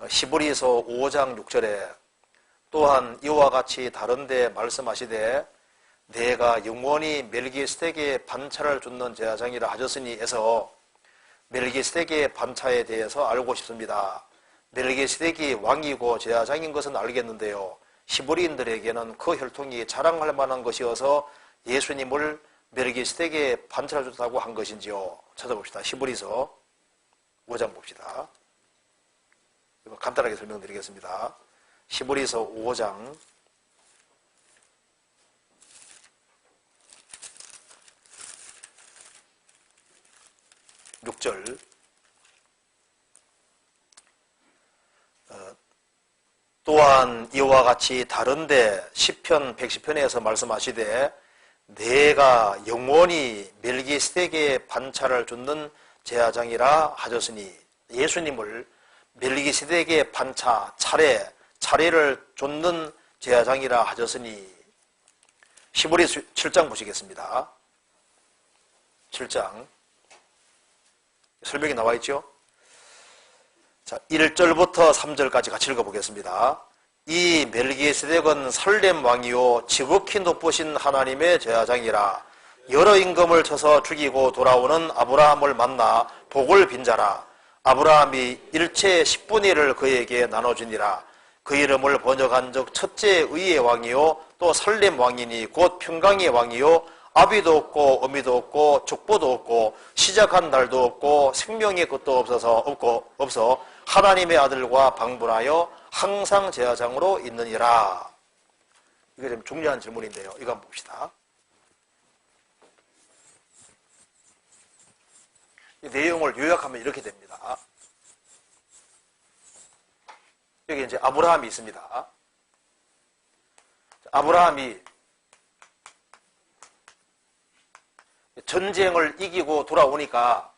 히브리서 5장 6절에 또한 이와 같이 다른데 말씀하시되 내가 영원히 멜기세덱의 반차를 줍는 제사장이라 하셨으니 에서 멜기세덱의 반차에 대해서 알고 싶습니다. 멜기세덱이 왕이고 제사장인 것은 알겠는데요. 히브리인들에게는 그 혈통이 자랑할 만한 것이어서 예수님을 멜기세덱의 반차를 줬다고 한 것인지요. 찾아봅시다. 히브리서 5장 봅시다. 간단하게 설명드리겠습니다. 히브리서 5장 6절 또한 이와 같이 다른데 시편 110편에서 말씀하시되 내가 영원히 멜기세덱의 반차를 줍는 제사장이라 하셨으니 예수님을 멜기세덱의 반차 차례를 줍는 제사장이라 하셨으니 히브리 7장 보시겠습니다. 7장 설명이 나와 있죠. 자, 1절부터 3절까지 같이 읽어보겠습니다. 이 멜기세덱은 살렘 왕이요 지극히 높으신 하나님의 제사장이라 여러 임금을 쳐서 죽이고 돌아오는 아브라함을 만나 복을 빈 자라. 아브라함이 일체의 10분의 1을 그에게 나눠주니라. 그 이름을 번역한 적 첫째 의의 왕이요 또 살렘 왕이니 곧 평강의 왕이요 아비도 없고 어미도 없고 족보도 없고 시작한 날도 없고 생명의 끝도 없어 하나님의 아들과 방불하여 항상 제사장으로 있느니라. 이게 좀 중요한 질문인데요. 이거 한번 봅시다. 이 내용을 요약하면 이렇게 됩니다. 여기 이제 아브라함이 있습니다. 아브라함이 전쟁을 이기고 돌아오니까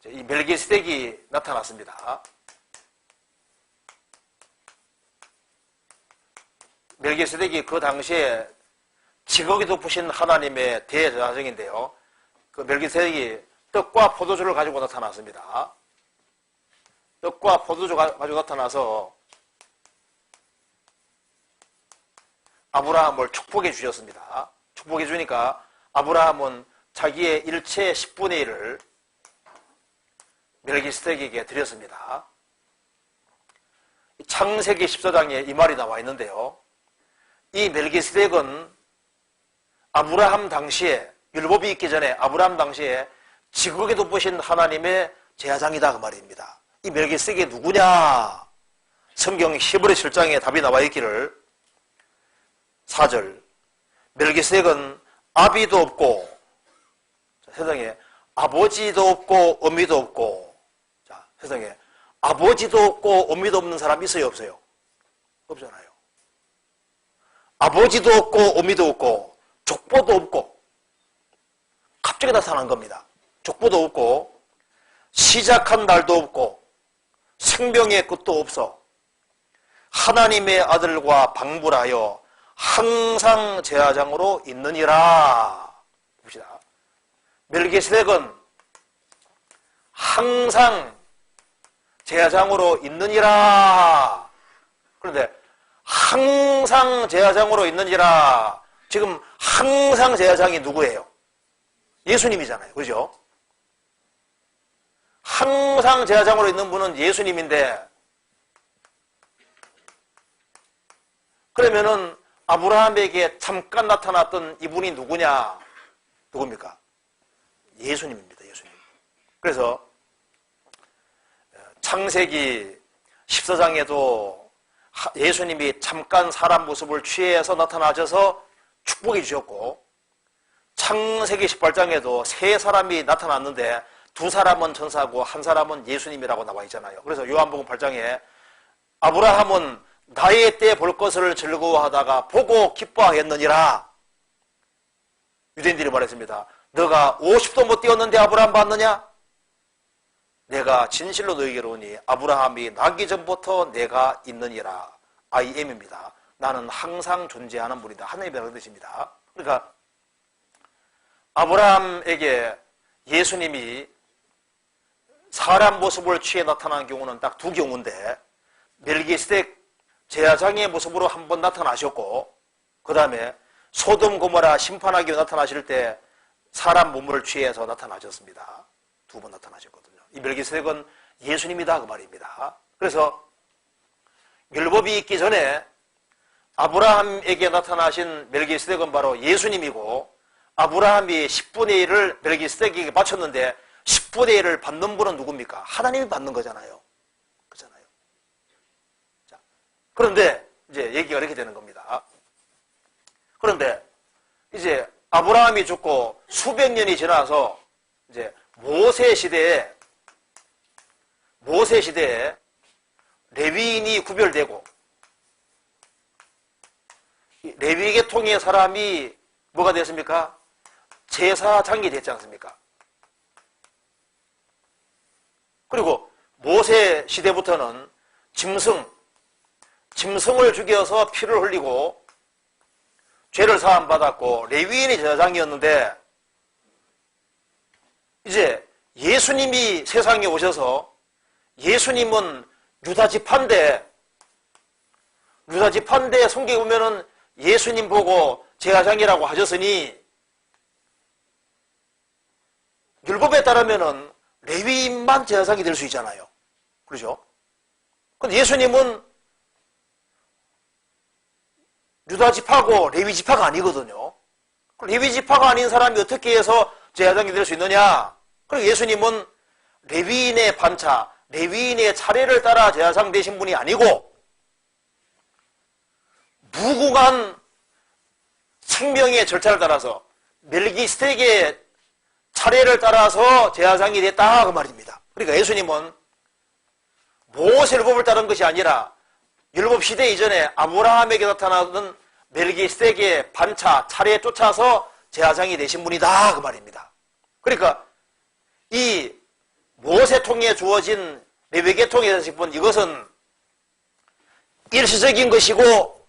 이 멜기세덱이 나타났습니다. 멜기세덱이 그 당시에 지극히 높으신 하나님의 대제사장인데요. 그 멜기세덱이 떡과 포도주를 가지고 나타났습니다. 떡과 포도주 가지고 나타나서 아브라함을 축복해 주셨습니다. 축복해 주니까 아브라함은 자기의 일체의 10분의 1을 멜기세덱에게 드렸습니다. 창세기 14장에 이 말이 나와 있는데요. 이 멜기세덱은 아브라함 당시에 율법이 있기 전에 아브라함 당시에 지극히 높으신 하나님의 제사장이다 그 말입니다. 이 멜기세덱이 누구냐? 성경 히브리 7장에 답이 나와 있기를 4절 멜기세덱은 아비도 없고 세상에 아버지도 없고 어미도 없고 자, 세상에 아버지도 없고 어미도 없는 사람 있어요 없어요? 없잖아요. 아버지도 없고 어미도 없고 족보도 없고 갑자기 나타난 겁니다. 족보도 없고 시작한 날도 없고 생명의 끝도 없어 하나님의 아들과 방불하여 항상 제사장으로 있느니라. 봅시다. 멜기세덱은 항상 제사장으로 있느니라. 그런데 항상 제사장으로 있느니라. 지금 항상 제사장이 누구예요? 예수님이잖아요. 그죠? 항상 제사장으로 있는 분은 예수님인데 그러면은 아브라함에게 잠깐 나타났던 이분이 누구냐? 누굽니까? 예수님입니다. 예수님. 그래서 창세기 14장에도 예수님이 잠깐 사람 모습을 취해서 나타나셔서 축복해 주셨고 창세기 18장에도 세 사람이 나타났는데 두 사람은 천사고 한 사람은 예수님이라고 나와 있잖아요. 그래서 요한복음 8장에 아브라함은 나의 때 볼 것을 즐거워하다가 보고 기뻐하였느니라. 유대인들이 말했습니다. 너가 50도 못 뛰었는데 아브라함 봤느냐? 내가 진실로 너희에게로 오니 아브라함이 나기 전부터 내가 있느니라. I am입니다. 나는 항상 존재하는 분이다. 하나님이라는 뜻입니다. 그러니까 아브라함에게 예수님이 사람 모습을 취해 나타나는 경우는 딱 두 경우인데, 멜기세덱 제사장의 모습으로 한 번 나타나셨고, 그 다음에 소돔 고모라 심판하기 위해 나타나실 때 사람 몸을 취해서 나타나셨습니다. 두 번 나타나셨거든요. 이 멜기세덱은 예수님이다 그 말입니다. 그래서 율법이 있기 전에 아브라함에게 나타나신 멜기세덱은 바로 예수님이고, 아브라함이 10분의 1을 멜기세덱에게 바쳤는데 10분의 1을 받는 분은 누굽니까? 하나님이 받는 거잖아요. 그렇잖아요. 자, 그런데 이제 얘기가 이렇게 되는 겁니다. 그런데 이제 아브라함이 죽고 수백 년이 지나서 이제 모세 시대에 레위인이 구별되고, 레위 계통의 사람이 뭐가 됐습니까? 제사장이 됐지 않습니까? 그리고 모세 시대부터는 짐승을 죽여서 피를 흘리고 죄를 사함받았고 레위인이 제사장이었는데, 이제 예수님이 세상에 오셔서, 예수님은 유다지파인데 성경에 보면은 예수님 보고 제사장이라고 하셨으니, 율법에 따르면은 레위인만 제사장이 될 수 있잖아요. 그렇죠? 근데 예수님은 유다지파고 레위지파가 아니거든요. 레위지파가 아닌 사람이 어떻게 해서 제사장이 될 수 있느냐? 그리고 예수님은 레위인의 반차, 레위인의 차례를 따라 제사장 되신 분이 아니고, 무궁한 생명의 절차를 따라서 멜기세덱의 차례를 따라서 제사장이 됐다 그 말입니다. 그러니까 예수님은 모세 율법을 따른 것이 아니라 율법 시대 이전에 아브라함에게 나타나던 멜기세덱의 반차, 차례에 쫓아서 제사장이 되신 분이다 그 말입니다. 그러니까 이 모세통에 주어진 레위계통에 대해서 본 이것은 일시적인 것이고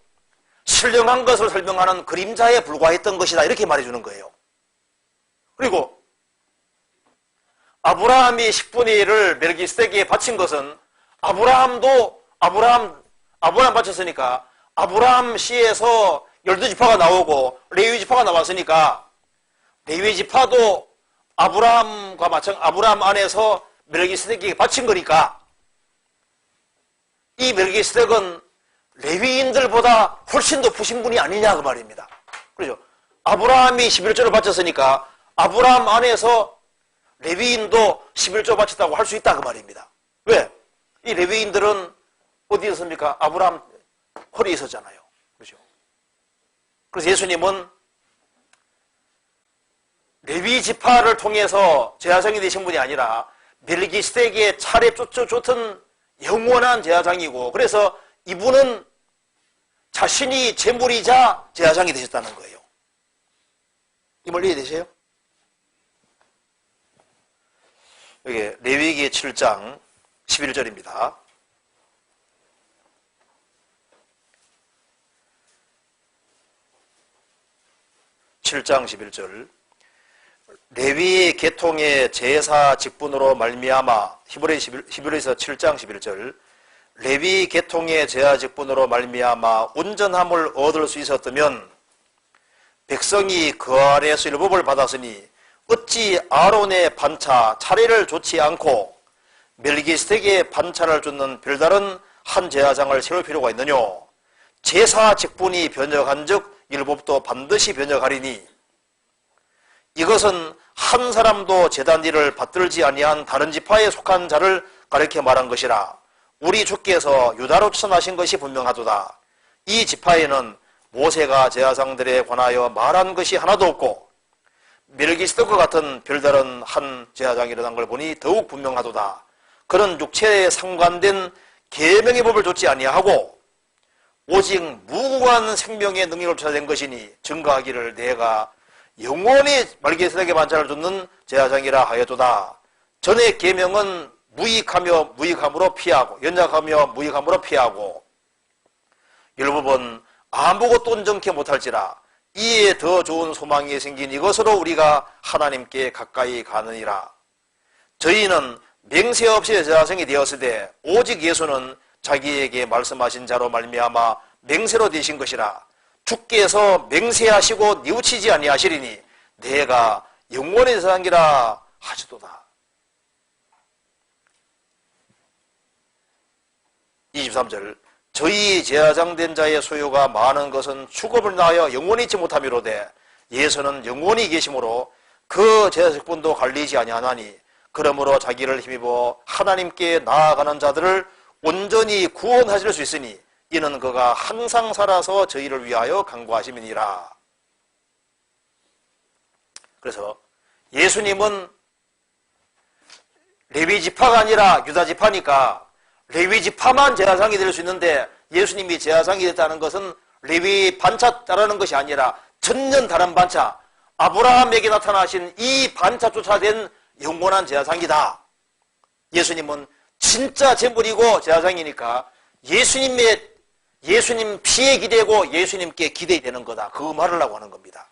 신령한 것을 설명하는 그림자에 불과했던 것이다 이렇게 말해주는 거예요. 그리고 아브라함이 10분의 1을 멜기세덱에게 바친 것은 아브라함 바쳤으니까 아브라함 씨에서 12지파가 나오고 레위지파가 나왔으니까 레위지파도 아브라함 안에서 멜기세덱에게 바친 거니까 이 멜기세덱은 레위인들보다 훨씬 더 푸신 분이 아니냐 그 말입니다. 그렇죠? 아브라함이 11조를 바쳤으니까 아브라함 안에서 레위인도 11조 바쳤다고 할 수 있다 그 말입니다. 왜? 이 레위인들은 어디 있었습니까? 아브라함 홀에 있었잖아요. 그렇죠? 그래서 예수님은 레위 지파를 통해서 제사장이 되신 분이 아니라 멜기세덱의 차례 쫓은 영원한 제사장이고, 그래서 이분은 자신이 제물이자 제사장이 되셨다는 거예요. 이 말 이해되세요? 여기 레위기 7장 11절입니다. (7장 11절) 레위 계통의 제사 직분으로 말미암아, 히브리서 7장 11절, 레위 계통의 제사 직분으로 말미암아 온전함을 얻을 수 있었다면 백성이 그 안에서 율법을 받았으니 어찌 아론의 반차 차례를 좇지 않고 멜기세덱의 반차를 좇는 별다른 한 제사장을 세울 필요가 있느냐? 제사 직분이 변혁한즉 율법도 반드시 변혁하리니 이것은 한 사람도 제단 일을 받들지 아니한 다른 지파에 속한 자를 가리켜 말한 것이라. 우리 주께서 유다로 추천하신 것이 분명하도다. 이 지파에는 모세가 제사장들에 관하여 말한 것이 하나도 없고 멜기세덱과 같은 별다른 한 제사장이 일어난 걸 보니 더욱 분명하도다. 그는 육체에 상관된 계명의 법을 좇지 아니하고 오직 무궁한 생명의 능력을 찾아낸 것이니 증거하기를 내가 영원히 멜기세덱의 반차를 좇는 제사장이라 하였도다. 전의 계명은 무익하며 무익함으로 피하고 연약하며 무익함으로 피하고 율법은 아무것도 온전케 못할지라 이에 더 좋은 소망이 생긴 이것으로 우리가 하나님께 가까이 가느니라. 저희는 맹세 없이 제사장이 되었을 때 오직 예수는 자기에게 말씀하신 자로 말미암아 맹세로 되신 것이라. 주께서 맹세하시고 뉘우치지 아니하시리니 내가 영원의 제사장이라 하시도다. 23절 저희 제사장 된 자의 소유가 많은 것은 축업을 낳아 영원히 있지 못함이로되 예수는 영원히 계심으로 그 제사직분도 갈리지 아니하나니 그러므로 자기를 힘입어 하나님께 나아가는 자들을 온전히 구원하실 수 있으니 이는 그가 항상 살아서 저희를 위하여 간구하심이니라. 그래서 예수님은 레위 지파가 아니라 유다 지파니까 레위 지파만 제사장이 될 수 있는데 예수님이 제사장이 됐다는 것은 레위 반차 따르는 것이 아니라 전혀 다른 반차, 아브라함에게 나타나신 이 반차조차 된 영원한 제사장이다. 예수님은 진짜 제물이고 제사장이니까 예수님 피에 기대고 예수님께 기대되는 거다. 그 말을 하고 하는 겁니다.